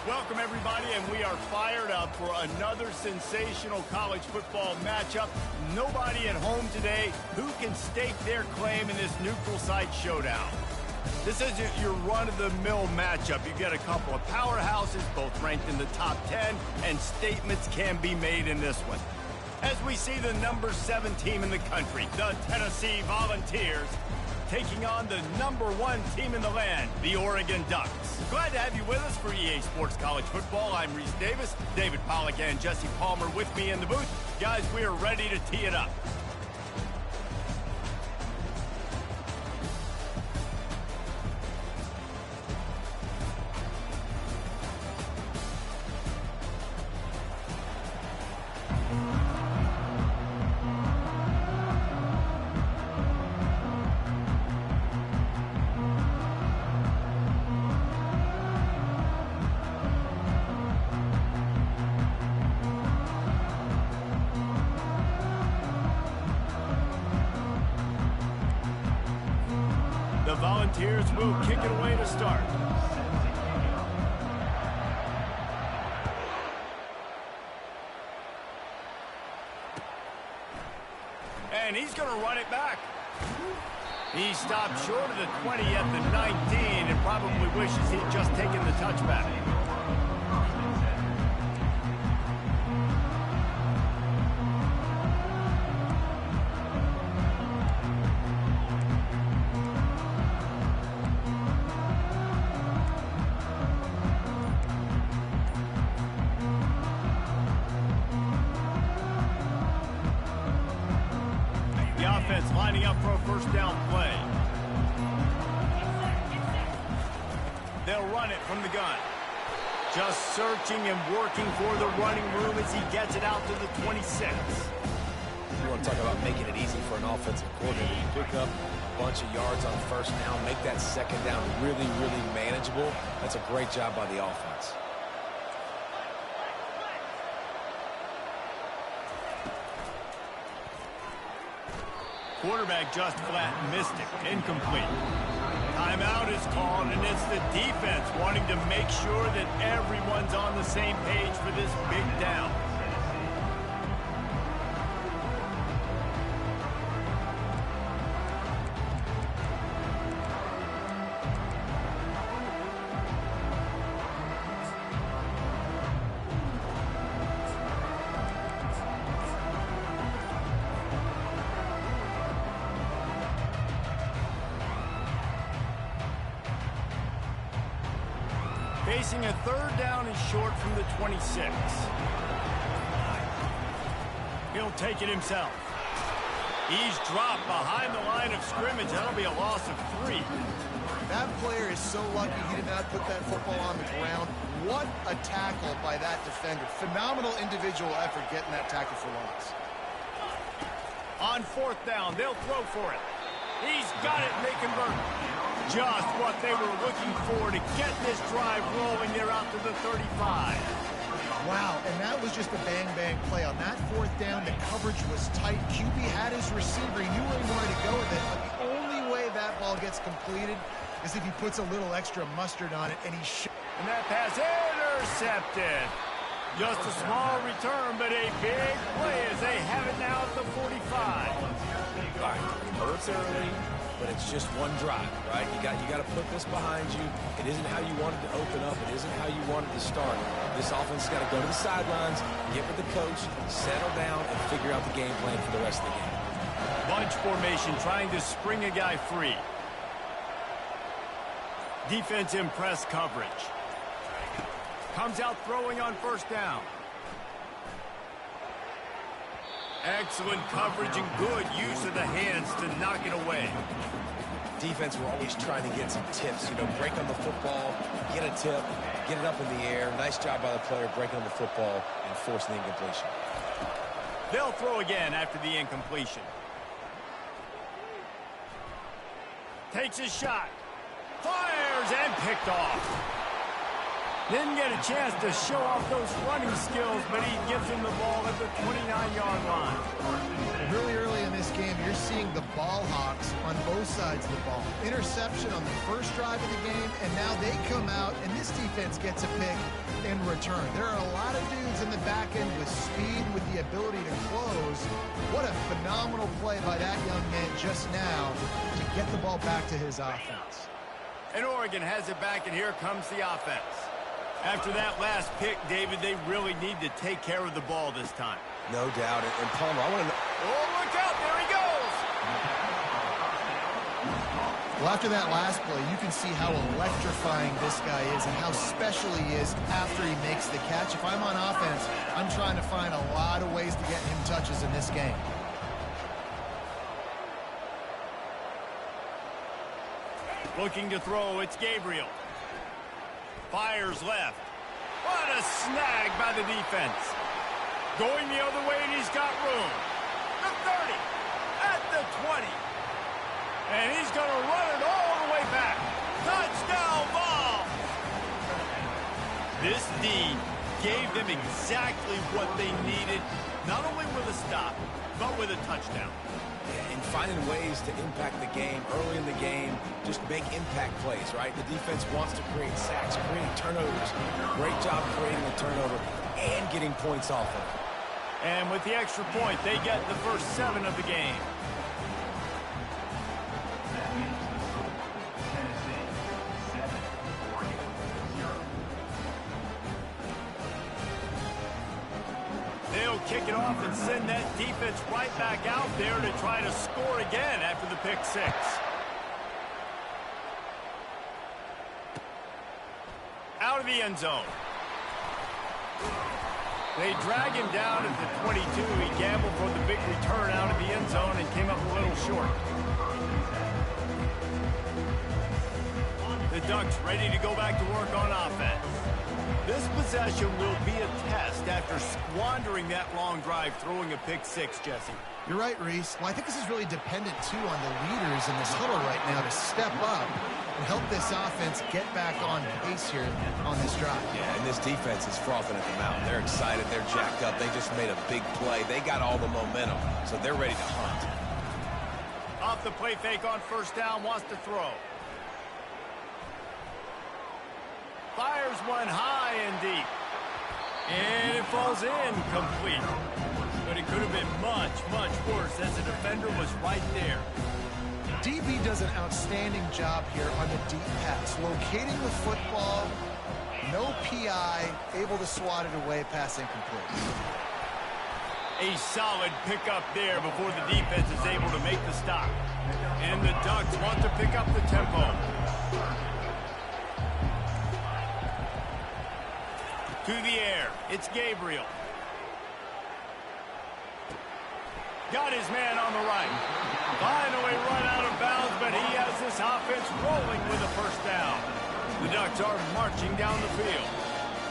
Welcome, everybody, and we are fired up for another sensational college football matchup. Nobody at home today who can stake their claim in this neutral site showdown. This isn't your run-of-the-mill matchup. You've got a couple of powerhouses, both ranked in the top 10, and statements can be made in this one. As we see the number 7 team in the country, the Tennessee Volunteers, taking on the number 1 team in the land, the Oregon Ducks. Glad to have you with us for EA Sports College Football. I'm Reese Davis, David Pollack and Jesse Palmer with me in the booth. Guys, we are ready to tee it up. The Volunteers will kick it away to start. And he's going to run it back. He stopped short of the 20 at the 19 and probably wishes he'd just taken the touchback. Lining up for a first down play. They'll run it from the gun. Just searching and working for the running room as he gets it out to the 26. You want to talk about making it easy for an offensive coordinator. You pick up a bunch of yards on first down, make that second down really, really manageable. That's a great job by the offense. Quarterback just flat missed it. Incomplete. Timeout is called, and it's the defense wanting to make sure that everyone's on the same page for this big down. Facing a third down and short from the 26. He'll take it himself. He's dropped behind the line of scrimmage. That'll be a loss of 3. That player is so lucky he did not put that football on the ground. What a tackle by that defender. Phenomenal individual effort getting that tackle for loss. On fourth down, they'll throw for it. He's got it, and they convert. Just what they were looking for to get this drive rolling. They're out to the 35. Wow, and that was just a bang-bang play. On that fourth down, the coverage was tight. QB had his receiver. He knew where he wanted to go with it, but the only way that ball gets completed is if he puts a little extra mustard on it, and and that pass intercepted. Just a small return, but a big play as they have it now at the 45. All right, hurts early, but it's just one drive, right? You got to put this behind you. It isn't how you wanted to open up. It isn't how you wanted to start. This offense has got to go to the sidelines, get with the coach, settle down, and figure out the game plan for the rest of the game. Bunch formation trying to spring a guy free. Defense in press coverage. Comes out throwing on first down. Excellent coverage and good use of the hands to knock it away. Defense, we're always trying to get some tips. You know, break on the football, get a tip, get it up in the air. Nice job by the player breaking on the football and forcing the incompletion. They'll throw again after the incompletion. Takes his shot. Fires and picked off. Didn't get a chance to show off those running skills, but he gives him the ball at the 29-yard line. Really early in this game, you're seeing the ball hawks on both sides of the ball. Interception on the first drive of the game, and now they come out, and this defense gets a pick in return. There are a lot of dudes in the back end with speed, with the ability to close. What a phenomenal play by that young man just now to get the ball back to his offense. And Oregon has it back, and here comes the offense. After that last pick, David, they really need to take care of the ball this time. No doubt. And Palmer, I want to know. Oh, look out. There he goes. Well, after that last play, you can see how electrifying this guy is and how special he is after he makes the catch. If I'm on offense, I'm trying to find a lot of ways to get him touches in this game. Looking to throw, it's Gabriel. Fires left. What a snag by the defense. Going the other way, and he's got room. The 30, at the 20. And he's going to run it all the way back. Touchdown ball. This D gave them exactly what they needed, not only with a stop, but with a touchdown. And finding ways to impact the game early in the game, just make impact plays, right? The defense wants to create sacks, create turnovers. Great job creating a turnover and getting points off of it. And with the extra point, they get the first 7 of the game. They'll kick it off and send that defense right back out there to try to score again after the pick 6. Out of the end zone. They drag him down at the 22. He gambled for the big return out of the end zone and came up a little short. The Ducks ready to go back to work on offense. This possession will be a test after squandering that long drive throwing a pick 6, Jesse. You're right, Reese. Well, I think this is really dependent, too, on the leaders in this huddle right now to step up and help this offense get back on pace here on this drive. Yeah, and this defense is frothing at the mouth. They're excited. They're jacked up. They just made a big play. They got all the momentum, so they're ready to hunt. Off the play fake on first down, wants to throw. Fires one high and deep. And it falls in complete. But it could have been much, much worse as the defender was right there. DB does an outstanding job here on the deep pass. Locating the football, no PI, able to swat it away, pass incomplete. A solid pickup there before the defense is able to make the stop. And the Ducks want to pick up the tempo. To the air, it's Gabriel. Got his man on the right. Finally run out of bounds, but he has this offense rolling with a first down. The Ducks are marching down the field.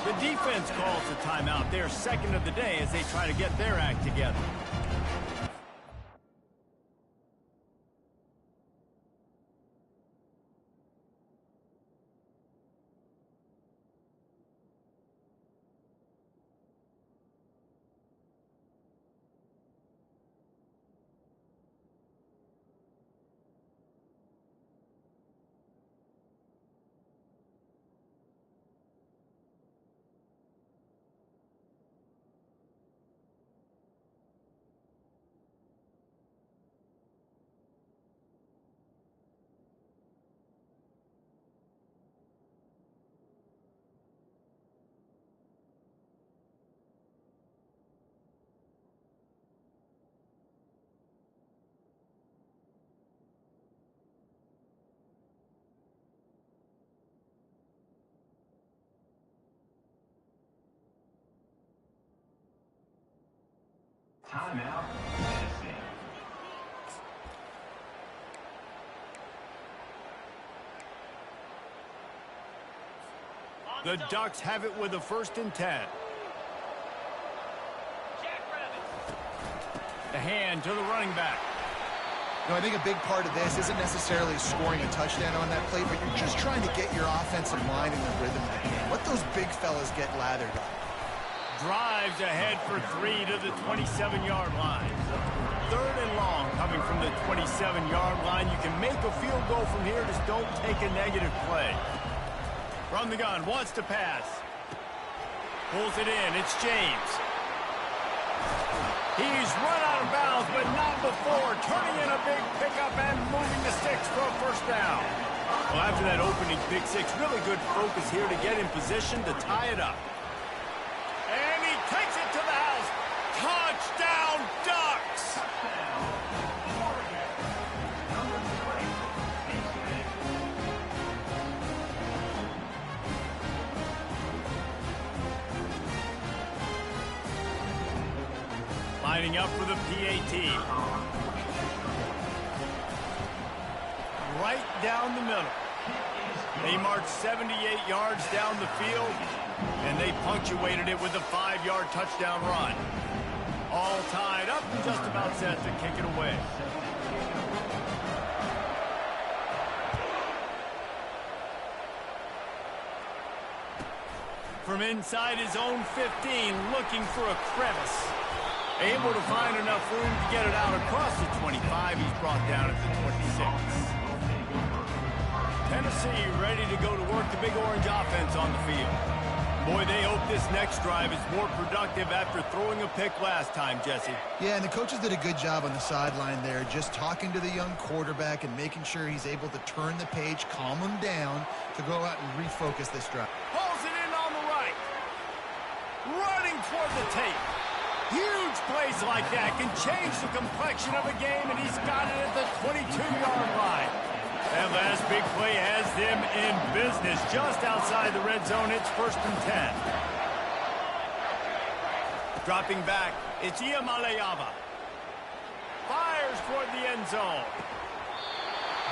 The defense calls a timeout, their second of the day, as they try to get their act together. Timeout, Tennessee. The Ducks have it with a 1st and 10. The hand to the running back. You know, I think a big part of this isn't necessarily scoring a touchdown on that play, but you're just trying to get your offensive line in the rhythm of the game. Let those big fellas get lathered up. Drives ahead for 3 to the 27-yard line. 3rd and long coming from the 27-yard line. You can make a field goal from here, just don't take a negative play. From the gun, wants to pass. Pulls it in, it's James. He's run out of bounds, but not before. Turning in a big pickup and moving the sticks for a first down. Well, after that opening pick six, really good focus here to get in position to tie it up. And he takes it to the house. Touchdown, Ducks! Lining up for the PAT. Right down the middle. They marched 78 yards down the field, and they punctuated it with a 5-yard touchdown run. All tied up and just about set to kick it away. From inside his own 15, looking for a crevice. Able to find enough room to get it out across the 25. He's brought down at the 26. Tennessee ready to go to work the Big Orange offense on the field. Boy, they hope this next drive is more productive after throwing a pick last time, Jesse. Yeah, and the coaches did a good job on the sideline there, just talking to the young quarterback and making sure he's able to turn the page, calm him down to go out and refocus this drive. Pulls it in on the right. Running toward the tape. Huge plays like that can change the complexion of a game, and he's got it at the 22-yard line. That last big play has them in business just outside the red zone. It's 1st and 10. Dropping back, it's Ncaa25. Fires toward the end zone.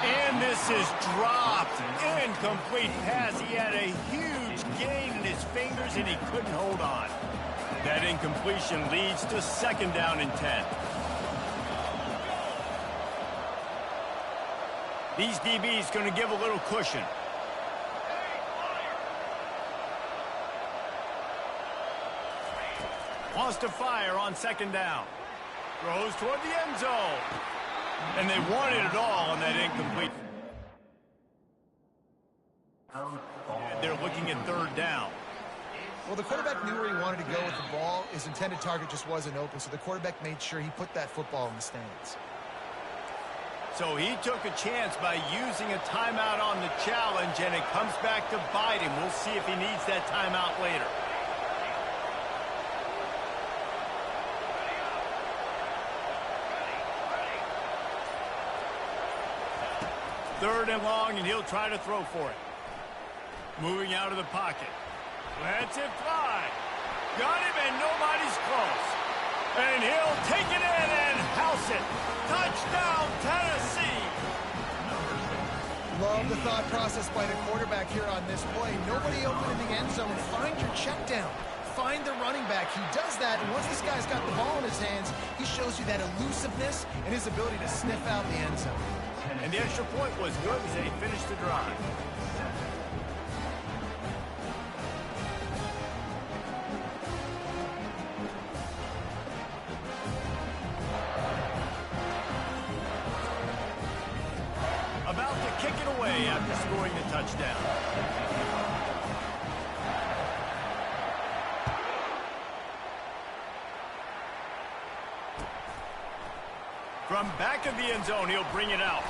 And this is dropped. Incomplete pass. He had a huge gain in his fingers, and he couldn't hold on. That incompletion leads to 2nd down and 10. These DBs going to give a little cushion. Wants to fire on 2nd down. Throws toward the end zone. And they wanted it all on that incomplete. They're looking at 3rd down. Well, the quarterback knew where he wanted to go with the ball. His intended target just wasn't open, so the quarterback made sure he put that football in the stands. So he took a chance by using a timeout on the challenge, and it comes back to bite him. We'll see if he needs that timeout later. Third and long, and he'll try to throw for it. Moving out of the pocket. Lets it fly. Got him, and nobody's close. And he'll take it in and house it. Touchdown, Tennessee. Love the thought process by the quarterback here on this play. Nobody open in the end zone. Find your check down. Find the running back. He does that, and once this guy's got the ball in his hands, he shows you that elusiveness and his ability to sniff out the end zone. And the extra point was good as they finished the drive. About to kick it away after scoring the touchdown. From back of the end zone, he'll bring it out.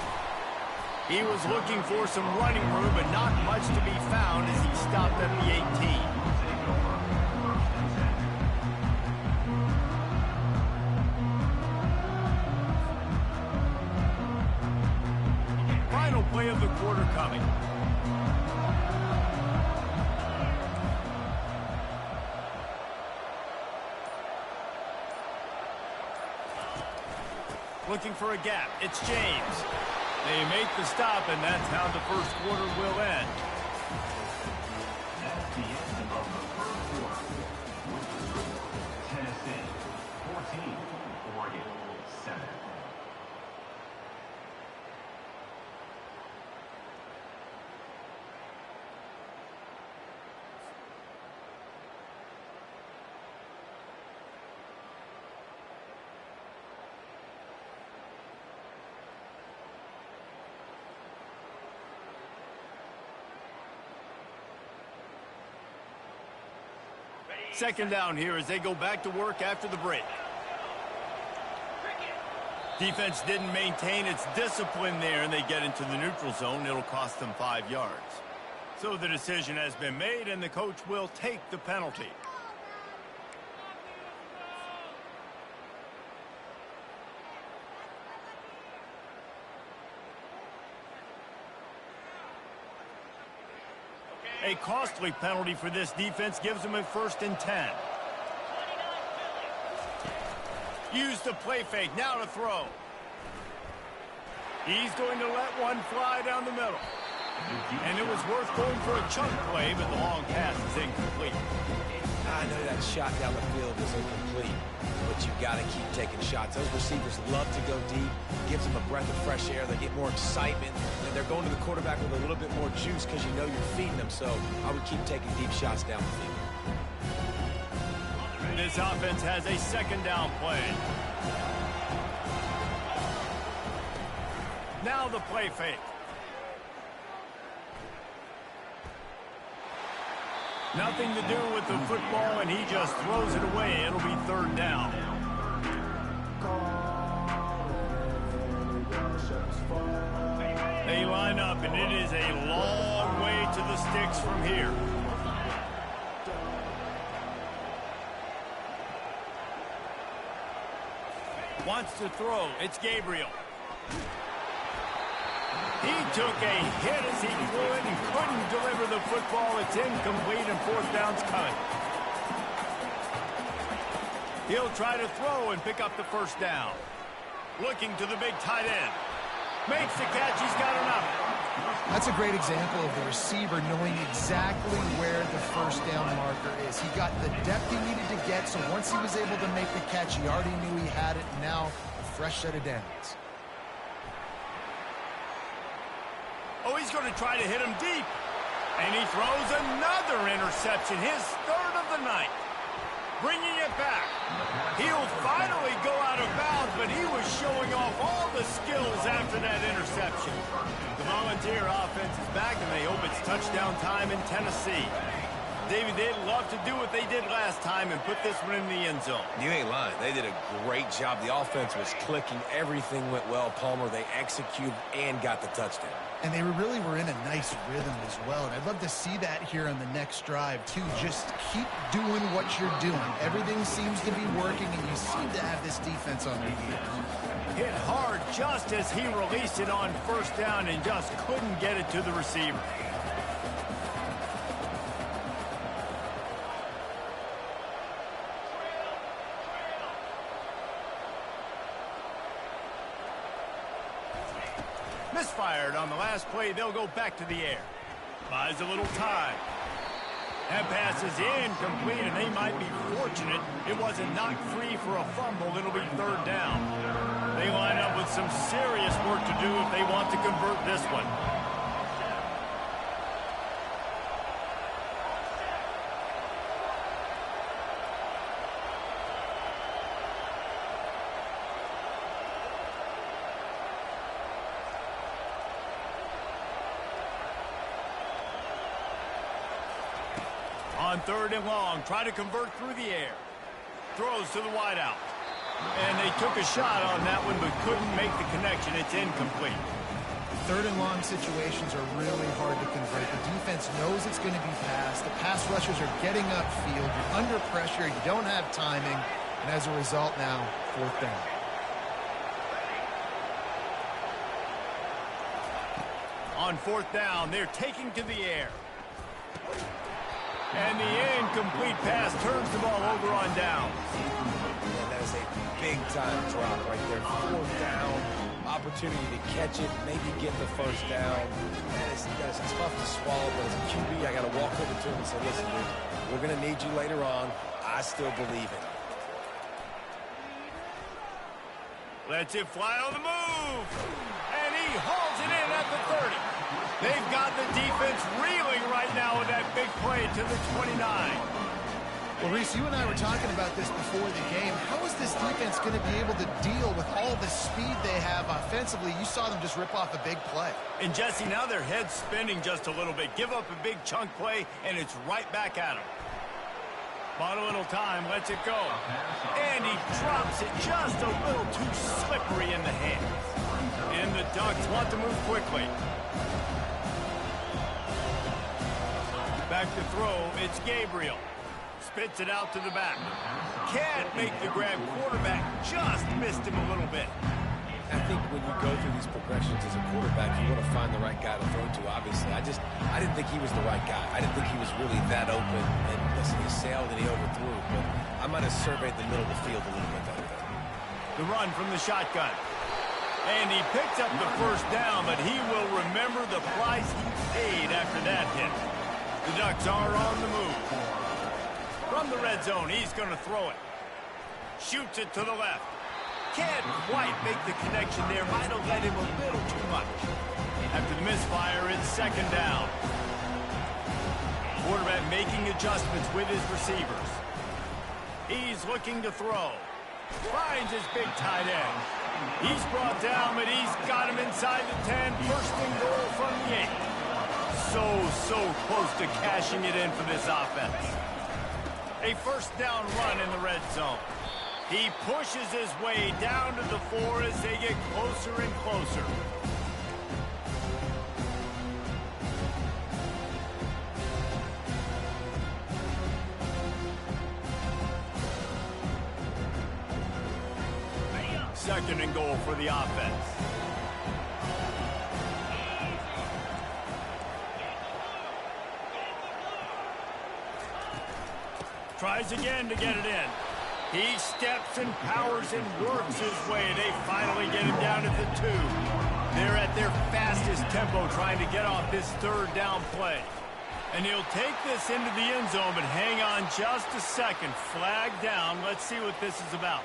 He was looking for some running room, but not much to be found as he stopped at the 18. Final play of the quarter coming. Looking for a gap. It's James. They make the stop, and that's how the first quarter will end. That's the end of the first quarter. Tennessee 14, Oregon 7. Second down here as they go back to work after the break. Defense didn't maintain its discipline there, and they get into the neutral zone. It'll cost them 5 yards. So the decision has been made, and the coach will take the penalty. A costly penalty for this defense gives them a 1st and 10. Use the play fake, now to throw. He's going to let one fly down the middle. And it was worth going for a chunk play, but the long pass is incomplete. I know that shot down the field was incomplete, but you got to keep taking shots. Those receivers love to go deep. Gives them a breath of fresh air. They get more excitement, and they're going to the quarterback with a little bit more juice because you know you're feeding them. So I would keep taking deep shots down the field. This offense has a 2nd down play. Now the play fake. Nothing to do with the football, and he just throws it away. It'll be 3rd down. They line up, and it is a long way to the sticks from here. Wants to throw. It's Gabriel. He took a hit as he threw it and couldn't deliver the football. It's incomplete, and 4th down's coming. He'll try to throw and pick up the 1st down. Looking to the big tight end. Makes the catch. He's got enough. That's a great example of the receiver knowing exactly where the 1st down marker is. He got the depth he needed to get, so once he was able to make the catch, he already knew he had it. Now, a fresh set of downs. Oh, he's going to try to hit him deep. And he throws another interception, his 3rd of the night. Bringing it back. He'll finally go out of bounds, but he was showing off all the skills after that interception. The Volunteer offense is back, and they hope it's touchdown time in Tennessee. David, they'd love to do what they did last time and put this one in the end zone. You ain't lying. They did a great job. The offense was clicking. Everything went well, Palmer. They executed and got the touchdown. And they really were in a nice rhythm as well. And I'd love to see that here on the next drive, too. Just keep doing what you're doing. Everything seems to be working, and you seem to have this defense on their heels. Hit hard just as he released it on 1st down and just couldn't get it to the receiver. Misfired on the last play. They'll go back to the air. Buys a little time. That pass is incomplete, and they might be fortunate it wasn't knocked free for a fumble. It'll be 3rd down. They line up with some serious work to do if they want to convert this one. On 3rd and long, try to convert through the air. Throws to the wideout. And they took a shot on that one, but couldn't make the connection. It's incomplete. 3rd and long situations are really hard to convert. The defense knows it's going to be passed. The pass rushers are getting upfield. You're under pressure. You don't have timing. And as a result now, 4th down. On 4th down, they're taking to the air. And the incomplete pass turns the ball over on down. And that is a big-time drop right there. 4th down, opportunity to catch it, maybe get the 1st down. That is tough to swallow, but as a QB, I got to walk over to him and say, listen, dude, we're going to need you later on. I still believe in it. Lets it fly on the move. And he hauls it in at the 30. They've got the defense reeling right now with that big play to the 29. Well, Reese, you and I were talking about this before the game. How is this defense going to be able to deal with all the speed they have offensively? You saw them just rip off a big play. And, Jesse, now their head's spinning just a little bit. Give up a big chunk play, and it's right back at them. Bought a little time, lets it go. And he drops it just a little too slippery in the hands. And the Ducks want to move quickly. Back to throw, it's Gabriel. Spits it out to the back. Can't make the grab. Quarterback just missed him a little bit. I think when you go through these progressions as a quarterback, you want to find the right guy to throw to, obviously. I didn't think he was the right guy. I didn't think he was really that open. And listen, he sailed and he overthrew, but I might have surveyed the middle of the field a little bit better there. The run from the shotgun. And he picked up the first down, but he will remember the price he paid after that hit. The Ducks are on the move. From the red zone, he's going to throw it. Shoots it to the left. Can't quite make the connection there. Might have led him a little too much. After the misfire, it's second down. Quarterback making adjustments with his receivers. He's looking to throw. Finds his big tight end. He's brought down, but he's got him inside the 10. First and goal from the 8. So close to cashing it in for this offense. A first down run in the red zone. He pushes his way down to the 4 as they get closer and closer. Second and goal for the offense. Tries again to get it in. He steps and powers and works his way. They finally get him down at the 2. They're at their fastest tempo trying to get off this third down play. And he'll take this into the end zone, but hang on just a second. Flag down. Let's see what this is about.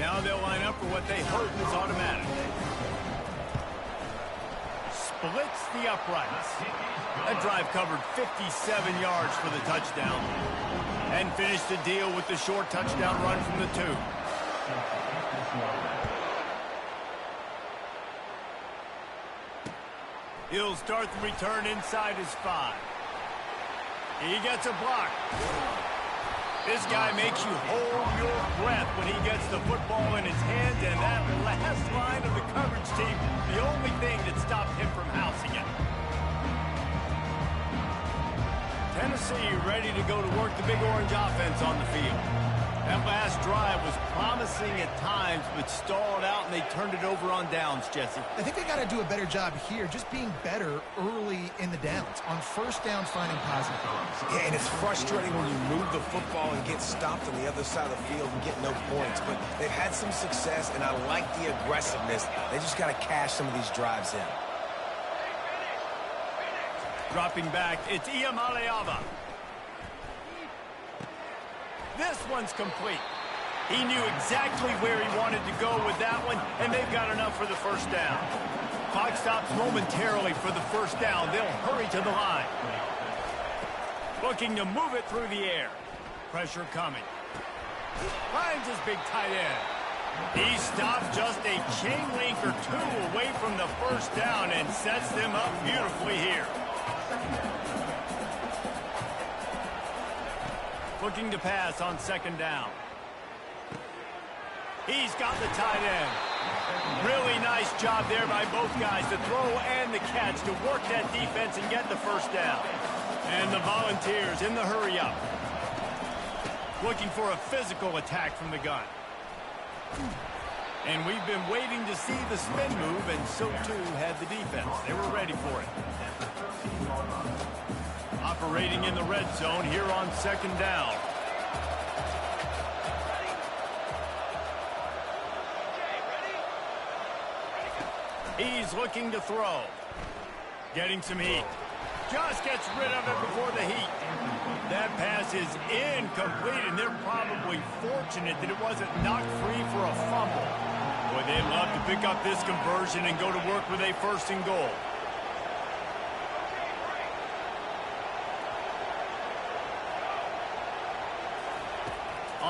Now they'll line up for what they hope is automatic. Splits the uprights. That drive covered 57 yards for the touchdown. And finished the deal with the short touchdown run from the 2. He'll start the return inside his 5. He gets a block. This guy makes you hold your breath when he gets the football in his hands, and that last line of the coverage team, the only thing that stopped him from housing it. Tennessee ready to go to work the Big Orange offense on the field. That last drive was promising at times, but stalled out, and they turned it over on downs, Jesse. I think they got to do a better job here, just being better early in the downs. On first down, finding positive plays. Yeah, and it's frustrating when you move the football and get stopped on the other side of the field and get no points. But they've had some success, and I like the aggressiveness. They just got to cash some of these drives in. Dropping back, it's Ncaa25. This one's complete. He knew exactly where he wanted to go with that one, and they've got enough for the first down. Clock stops momentarily for the first down. They'll hurry to the line. Looking to move it through the air. Pressure coming. Finds his big tight end. He stopped just a chain link or 2 away from the first down and sets them up beautifully here. Looking to pass on second down. He's got the tight end. Really nice job there by both guys, the throw and the catch, to work that defense and get the first down. And the Volunteers in the hurry-up. Looking for a physical attack from the gun. And we've been waiting to see the spin move, and so too had the defense. They were ready for it. Operating in the red zone here on second down. He's looking to throw. Getting some heat. Just gets rid of it before the heat. That pass is incomplete, and they're probably fortunate that it wasn't knocked free for a fumble. Boy, they'd love to pick up this conversion and go to work with a first and goal.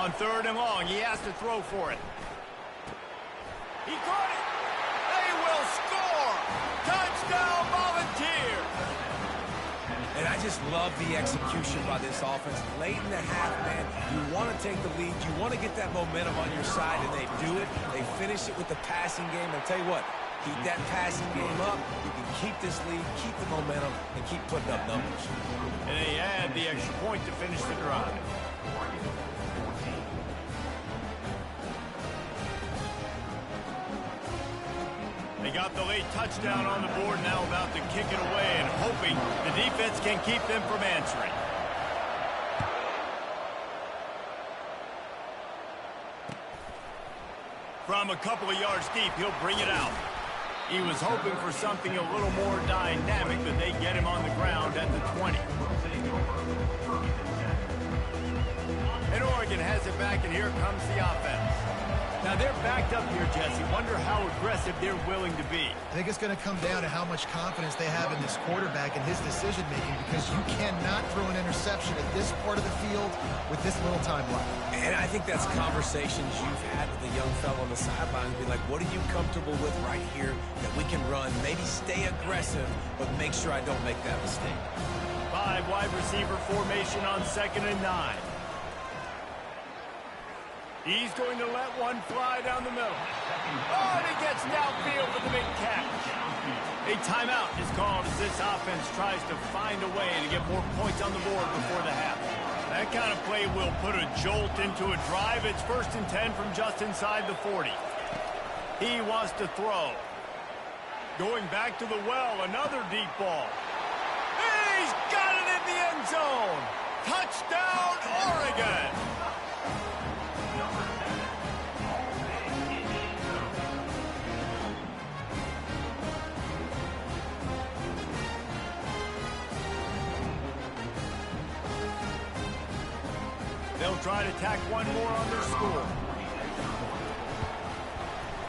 On 3rd and long, he has to throw for it. He caught it. They will score. Touchdown, Volunteers. And I just love the execution by this offense. Late in the half, man, you want to take the lead. You want to get that momentum on your side, and they do it. They finish it with the passing game. And tell you what, keep that passing game up. You can keep this lead, keep the momentum, and keep putting up numbers. And they add the extra point to finish the drive. They got the late touchdown on the board, now about to kick it away and hoping the defense can keep them from answering. From a couple of yards deep, he'll bring it out. He was hoping for something a little more dynamic, but they get him on the ground at the 20. And Oregon has it back, and here comes the offense. Now they're backed up here, Jesse. Wonder how aggressive they're willing to be. I think it's going to come down to how much confidence they have in this quarterback and his decision-making, because you cannot throw an interception at this part of the field with this little time left. And I think that's conversations you've had with the young fellow on the sideline. Be like, what are you comfortable with right here that we can run? Maybe stay aggressive, but make sure I don't make that mistake. 5 wide receiver formation on 2nd and 9. He's going to let one fly down the middle. Oh, and he gets downfield with the big catch. A timeout is called as this offense tries to find a way to get more points on the board before the half. That kind of play will put a jolt into a drive. It's 1st and 10 from just inside the 40. He wants to throw. Going back to the well, another deep ball. He's got it in the end zone. Touchdown, Oregon. They'll try to tack one more on their score.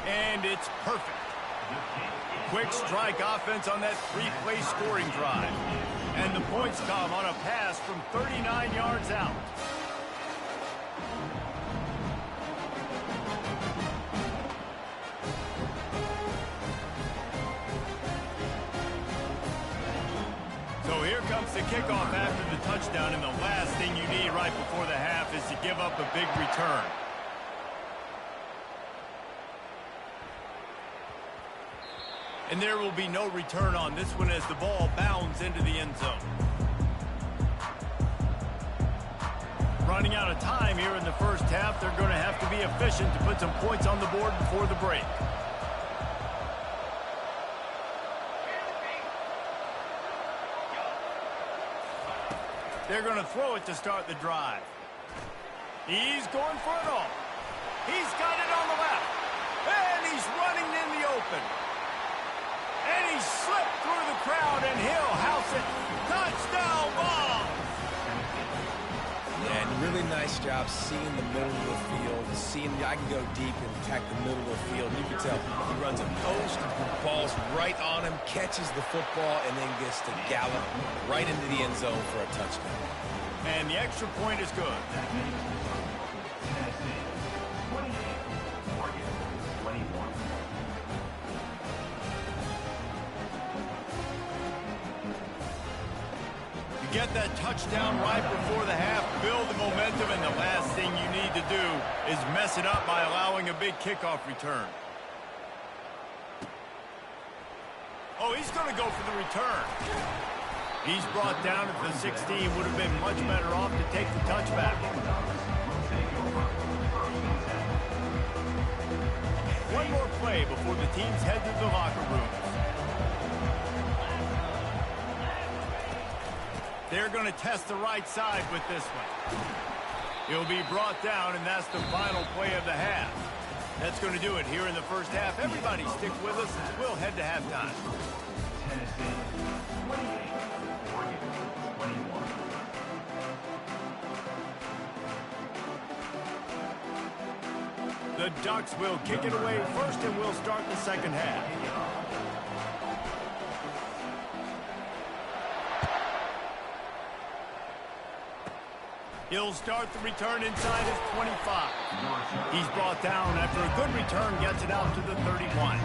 And it's perfect. Quick strike offense on that 3-play scoring drive. And the points come on a pass from 39 yards out. So here comes the kickoff after the touchdown, and the last thing you need right before the half is to give up a big return. And there will be no return on this one as the ball bounds into the end zone. Running out of time here in the first half, they're going to have to be efficient to put some points on the board before the break. They're going to throw it to start the drive. He's going for it all. He's got it on the left. And he's running in the open. And he slipped through the crowd, and he'll house it. Touchdown ball. And really nice job seeing the middle of the field, seeing I can go deep and attack the middle of the field. You can tell he runs a post, ball's right on him, catches the football, and then gets to gallop right into the end zone for a touchdown. And the extra point is good. Get that touchdown right before the half, build the momentum, and the last thing you need to do is mess it up by allowing a big kickoff return. Oh, he's going to go for the return. He's brought down at the 16, would have been much better off to take the touchback. One more play before the teams head to the locker room. They're going to test the right side with this one. He'll be brought down, and that's the final play of the half. That's going to do it here in the first half. Everybody stick with us as we'll head to halftime. The Ducks will kick it away first, and we'll start the second half. He'll start the return inside his 25. He's brought down after a good return gets it out to the 31.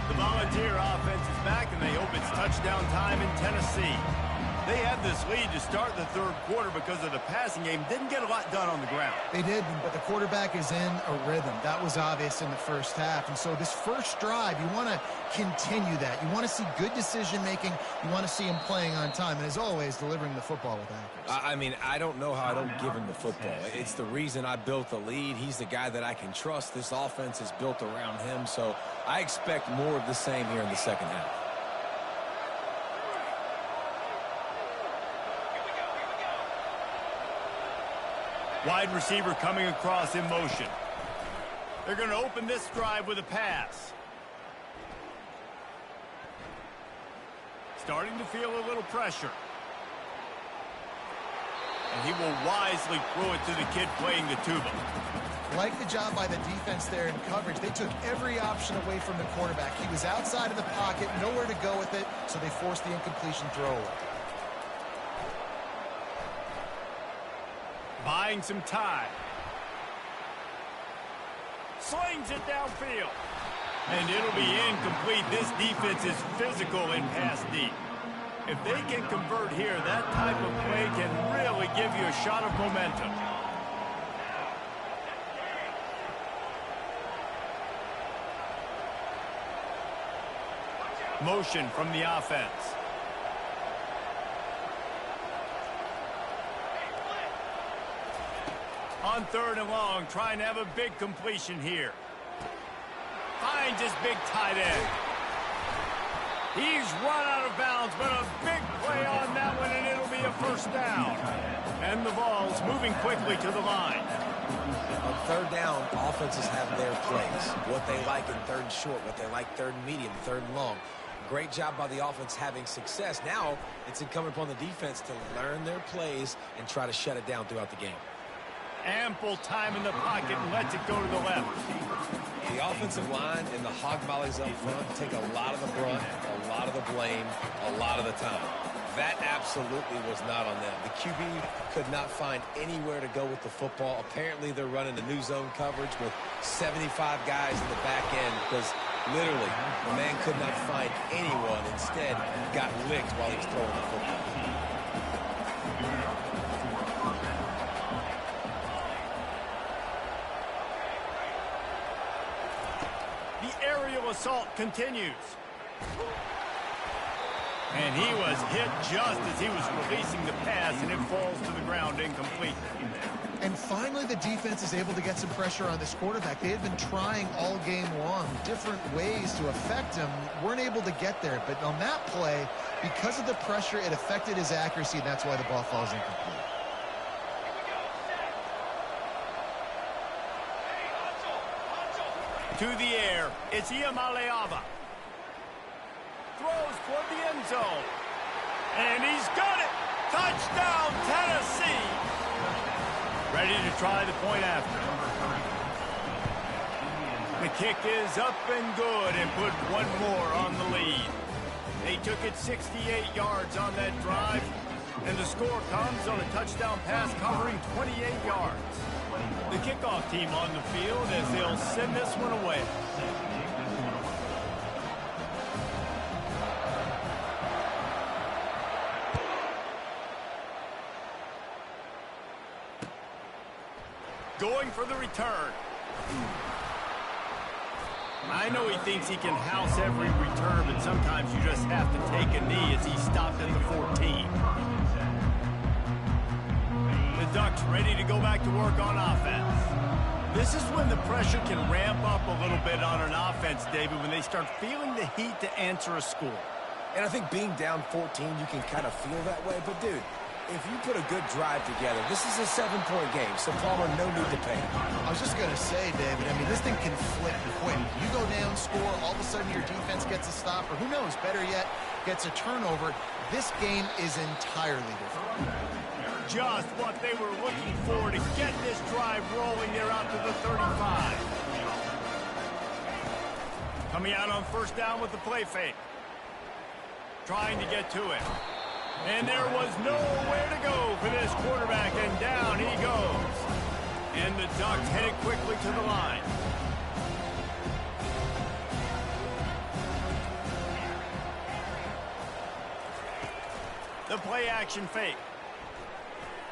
The Volunteer offense is back, and they hope it's touchdown time in Tennessee. They had this lead to start the third quarter because of the passing game. Didn't get a lot done on the ground. They did, but the quarterback is in a rhythm. That was obvious in the first half. And so this first drive, you want to continue that. You want to see good decision-making. You want to see him playing on time. And as always, delivering the football with accuracy. I mean, I don't know how I don't give him the football. It's the reason I built the lead. He's the guy that I can trust. This offense is built around him. So I expect more of the same here in the second half. Wide receiver coming across in motion. They're going to open this drive with a pass. Starting to feel a little pressure. And he will wisely throw it to the kid playing the tuba. Like the job by the defense there in coverage. They took every option away from the quarterback. He was outside of the pocket, nowhere to go with it, so they forced the incompletion throw away. Buying some time. Slings it downfield. And it'll be incomplete. This defense is physical in pass deep. If they can convert here, that type of play can really give you a shot of momentum. Motion from the offense. On third and long, trying to have a big completion here. Finds his big tight end. He's run out of bounds, but a big play on that one, and it'll be a first down. And the ball's moving quickly to the line. On third down, offenses have their plays. What they like in third and short, what they like third and medium, third and long. Great job by the offense having success. Now it's incumbent upon the defense to learn their plays and try to shut it down throughout the game. Ample time in the pocket and lets it go to the left. The offensive line and the hog mollies up front take a lot of the brunt, a lot of the blame, a lot of the time. That absolutely was not on them. The QB could not find anywhere to go with the football. Apparently they're running the new zone coverage with 75 guys in the back end because literally the man could not find anyone. Instead, got licked while he was throwing the football. Assault continues. And he was hit just as he was releasing the pass, and it falls to the ground incomplete. And finally, the defense is able to get some pressure on this quarterback. They had been trying all game long, different ways to affect him, weren't able to get there. But on that play, because of the pressure, it affected his accuracy, and that's why the ball falls incomplete. To the air, it's Ncaa25. Throws toward the end zone. And he's got it! Touchdown, Tennessee! Ready to try the point after. The kick is up and good and put one more on the lead. They took it 68 yards on that drive, and the score comes on a touchdown pass covering 28 yards. The kickoff team on the field as they'll send this one away. Going for the return. I know he thinks he can house every return, but sometimes you just have to take a knee as he stopped at the 14. The Ducks ready to go back to work on offense. This is when the pressure can ramp up a little bit on an offense, David, when they start feeling the heat to answer a score. And I think being down 14, you can kind of feel that way. But, dude, if you put a good drive together, this is a 7-point game, so Palmer, no need to panic. I was just going to say, David, I mean, this thing can flip quick. You go down, score, all of a sudden your defense gets a stop, or who knows, better yet, gets a turnover. This game is entirely different. Just what they were looking for to get this drive rolling there out to the 35. Coming out on first down with the play fake. Trying to get to it. And there was nowhere to go for this quarterback, and down he goes. And the Ducks headed quickly to the line. The play action fake.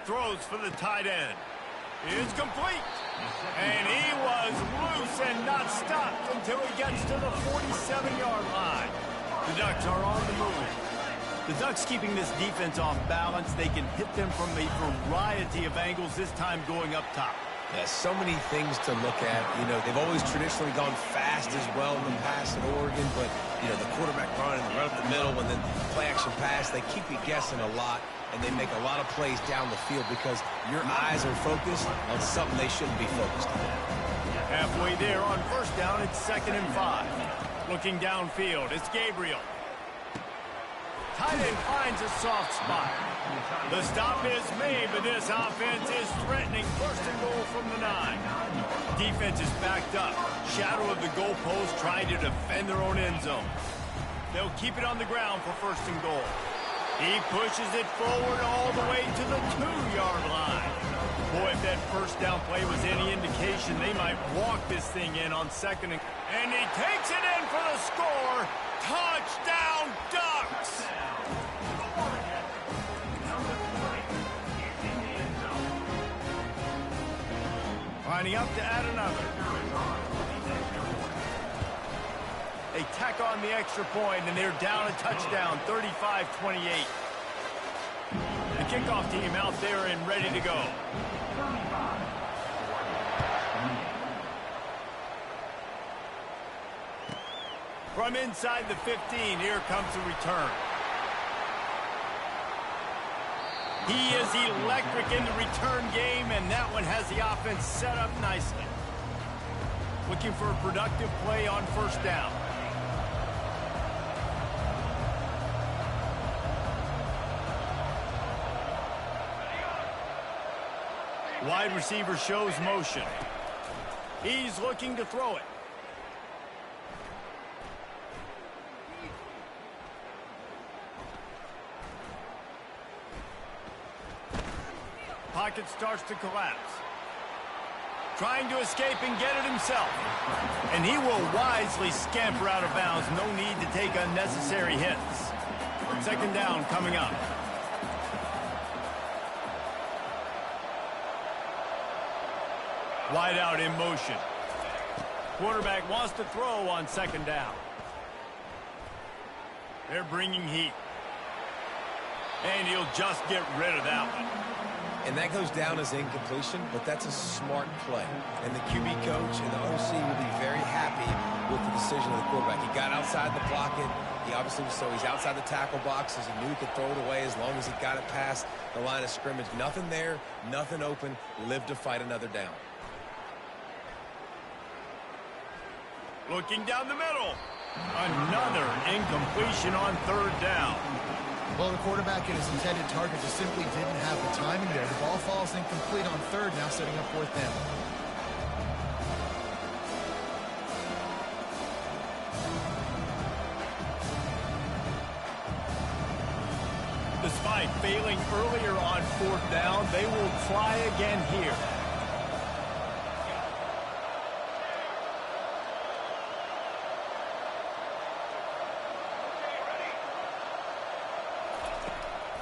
Throws for the tight end. It's complete. And he was loose and not stopped until he gets to the 47-yard line. The Ducks are on the move. The Ducks keeping this defense off balance. They can hit them from a variety of angles, this time going up top. Yeah, so many things to look at. You know, they've always traditionally gone fast as well in the past at Oregon, but, you know, the quarterback run and the run up the middle and then play action pass, they keep you guessing a lot, and they make a lot of plays down the field because your eyes are focused on something they shouldn't be focused on. Halfway there on first down, it's 2nd and 5. Looking downfield, it's Gabriel. Tight end finds a soft spot. The stop is made, but this offense is threatening 1st and goal from the 9. Defense is backed up. Shadow of the goalpost trying to defend their own end zone. They'll keep it on the ground for 1st and goal. He pushes it forward all the way to the 2-yard line. Boy, if that first down play was any indication, they might walk this thing in on 2nd and he takes it in for the score. Touchdown, Ducks! Lining up to add another. They tack on the extra point, and they're down a touchdown, 35-28. The kickoff team out there and ready to go. From inside the 15, here comes the return. He is electric in the return game, and that one has the offense set up nicely. Looking for a productive play on 1st down. Wide receiver shows motion. He's looking to throw it. Pocket starts to collapse. Trying to escape and get it himself. And he will wisely scamper out of bounds. No need to take unnecessary hits. 2nd down coming up. Wide out in motion. Quarterback wants to throw on 2nd down. They're bringing heat. And he'll just get rid of that one. And that goes down as incompletion, but that's a smart play. And the QB coach and the OC will be very happy with the decision of the quarterback. He got outside the pocket. He obviously was, so he's outside the tackle boxes. He knew he could throw it away as long as he got it past the line of scrimmage. Nothing there, nothing open. Live to fight another down. Looking down the middle. Another incompletion on 3rd down. Well, the quarterback and his intended target just simply didn't have the timing there. The ball falls incomplete on 3rd, now setting up 4th down. Despite failing earlier on 4th down, they will try again here.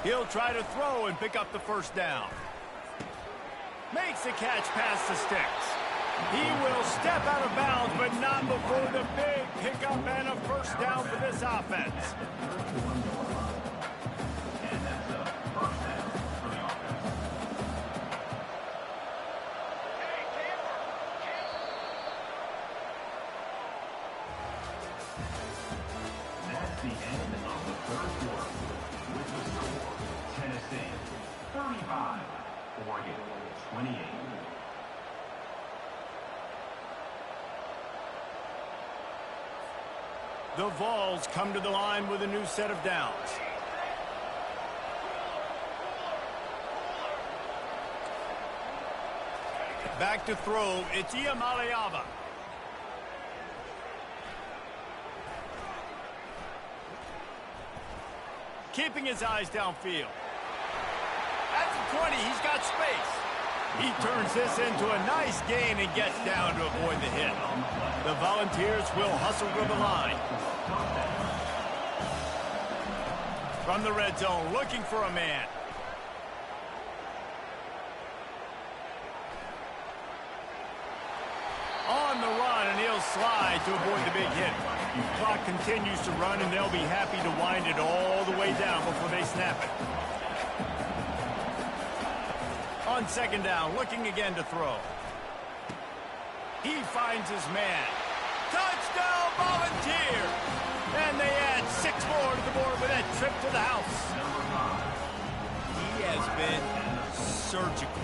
He'll try to throw and pick up the 1st down. Makes the catch past the sticks. He will step out of bounds, but not before the big pickup and a 1st down for this offense. And that's a 1st down for the offense. That's the end of the 3rd quarter. With the score, Tennessee 35, Oregon 28. The Vols come to the line with a new set of downs. Back to throw, it's Ncaa25. keeping his eyes downfield. At the 20, he's got space. He turns this into a nice gain and gets down to avoid the hit. The Volunteers will hustle to the line. From the red zone, looking for a man. On the run, and he'll slide to avoid the big hit. Clock continues to run, and they'll be happy to wind it all the way down before they snap it. On second down, looking again to throw. He finds his man. Touchdown, Volunteer! And they add 6 more to the board with that trip to the house. He has been surgical.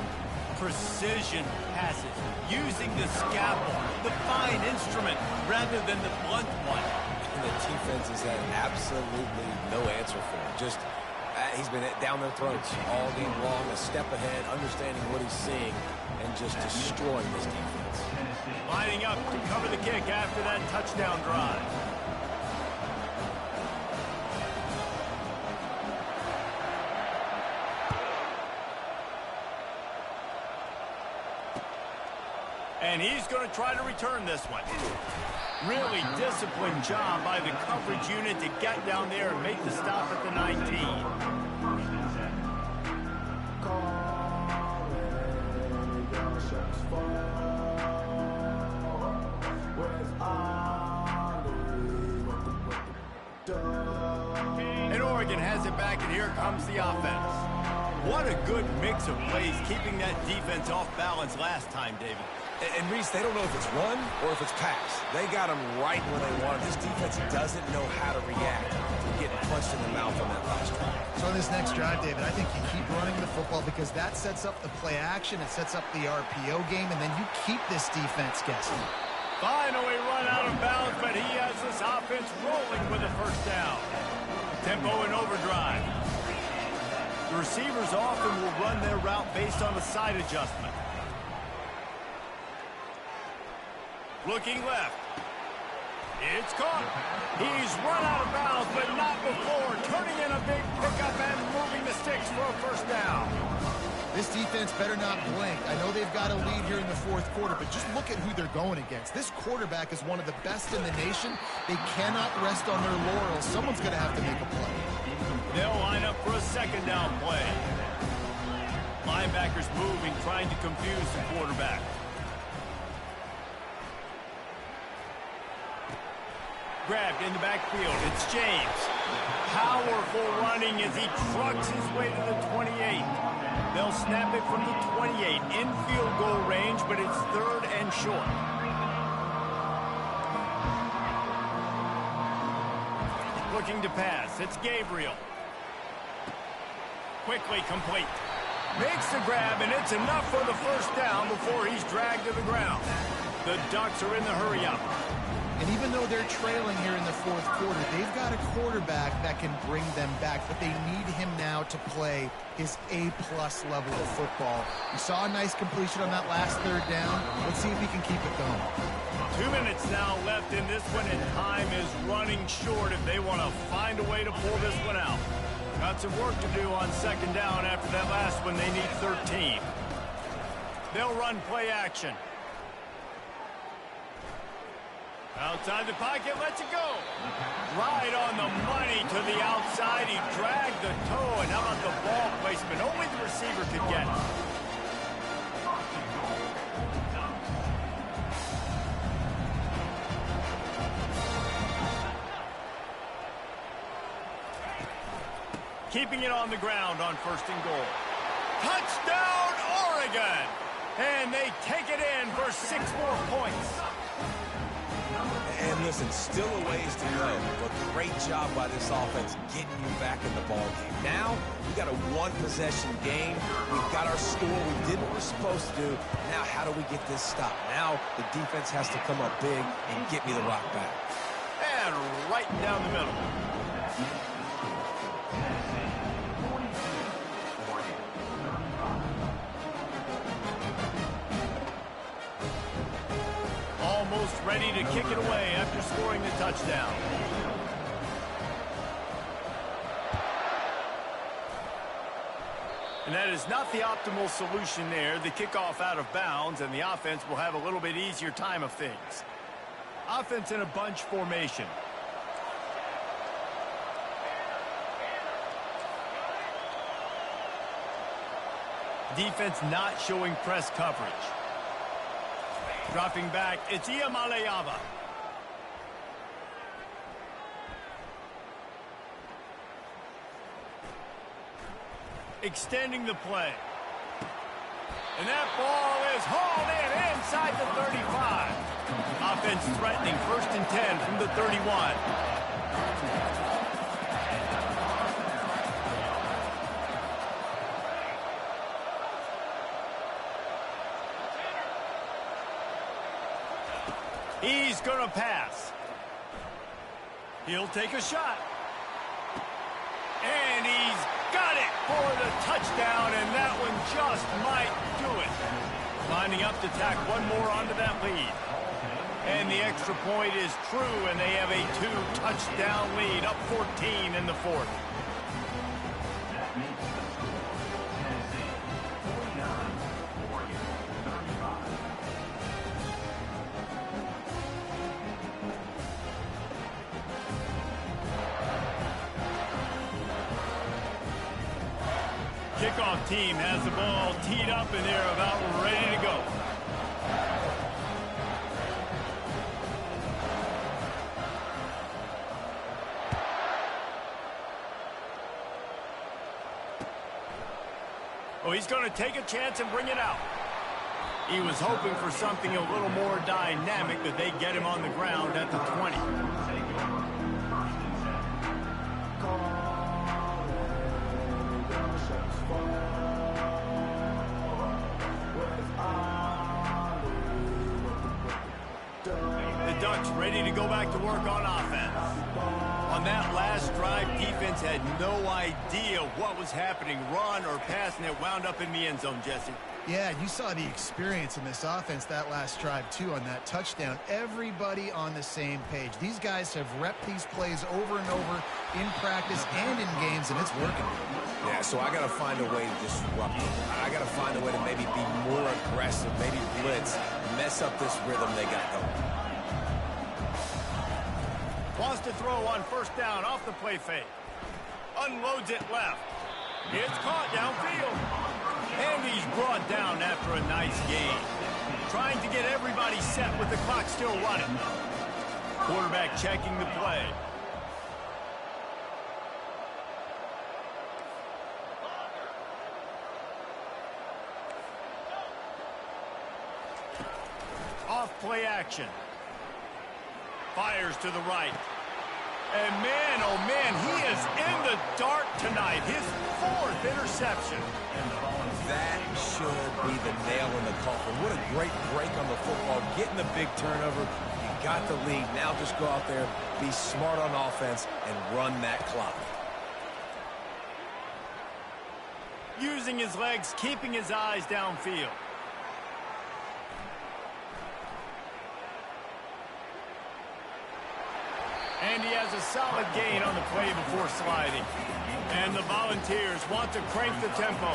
Precision passes, using the scalpel, the fine instrument, rather than the blunt one. And the defense has had absolutely no answer for him. Just, he's been down their throats all game long, a step ahead, understanding what he's seeing, and just destroying this defense. Lining up to cover the kick after that touchdown drive. And he's going to try to return this one. Really disciplined job by the coverage unit to get down there and make the stop at the 19. And Oregon has it back, and here comes the offense. What a good mix of plays, keeping that defense off balance last time, David. And Reese, they don't know if it's run or if it's pass. They got them right where they want it. This defense doesn't know how to react to getting punched in the mouth on that last drive. So on this next drive, David, I think you keep running the football because that sets up the play action, it sets up the RPO game, and then you keep this defense guessing. Finally run out of bounds, but he has this offense rolling with a first down. Tempo and overdrive. The receivers often will run their route based on a side adjustment. Looking left. It's caught. He's run out of bounds, but not before. Turning in a big pickup and moving the sticks for a first down. This defense better not blink. I know they've got a lead here in the fourth quarter, but just look at who they're going against. This quarterback is one of the best in the nation. They cannot rest on their laurels. Someone's going to have to make a play. They'll line up for a second down play. Linebackers moving, trying to confuse the quarterback. Grabbed in the backfield. It's James. Powerful running as he trucks his way to the 28. They'll snap it from the 28. In field goal range, but it's third and short. Looking to pass. It's Gabriel. Quickly complete. Makes the grab, and it's enough for the first down before he's dragged to the ground. The Ducks are in the hurry-up. And even though they're trailing here in the fourth quarter, they've got a quarterback that can bring them back, but they need him now to play his A-plus level of football. We saw a nice completion on that last third down. Let's see if he can keep it going. 2 minutes now left in this one, and time is running short if they want to find a way to pull this one out. Got some work to do on second down after that last one. They need 13. They'll run play action. Outside the pocket, lets it go. Right on the money to the outside. He dragged the toe, and how about the ball placement? Only the receiver could get it. Keeping it on the ground on first and goal. Touchdown, Oregon! And they take it in for 6 more points. And listen, still a ways to go, but great job by this offense getting you back in the ball game. Now, we got a one-possession game. We've got our score. We did what we're supposed to do. Now, how do we get this stopped? Now, the defense has to come up big and get me the rock back. And right down the middle. Almost ready to kick it away after scoring the touchdown. And that is not the optimal solution there. The kickoff out of bounds, and the offense will have a little bit easier time of things. Offense in a bunch formation. Defense not showing press coverage. Dropping back, it's Ncaa25. Extending the play. And that ball is hauled in inside the 35. Offense threatening 1st and 10 from the 31. He's going to pass. He'll take a shot. And he's got it for the touchdown, and that one just might do it. Lining up to tack one more onto that lead. And the extra point is true, and they have a 2-touchdown lead, up 14 in the 4th. That makes the score Tennessee 49, Oregon 35. Kickoff team has the ball teed up, and they're about ready to go. Oh, he's going to take a chance and bring it out. He was hoping for something a little more dynamic, but they get him on the ground at the 20. The Ducks ready to go back to work on offense. On that last drive, defense had no idea what was happening, run or pass, and it wound up in the end zone, Jesse. Yeah, you saw the experience in this offense that last drive, too, on that touchdown. Everybody on the same page. These guys have repped these plays over and over in practice and in games, and it's working. Yeah, so I got to find a way to disrupt them. I got to find a way to maybe be more aggressive, maybe blitz, mess up this rhythm they got going. Wants to throw on 1st down off the play fake. Unloads it left. It's caught downfield. And he's brought down after a nice gain. Trying to get everybody set with the clock still running. Quarterback checking the play. Off play action. Fires to the right. And man, oh man, he is in the dark tonight. His 4th interception. That should be the nail in the coffin. What a great break on the football. Getting the big turnover. You got the lead. Now just go out there, be smart on offense, and run that clock. Using his legs, keeping his eyes downfield. And he has a solid gain on the play before sliding. And the Volunteers want to crank the tempo.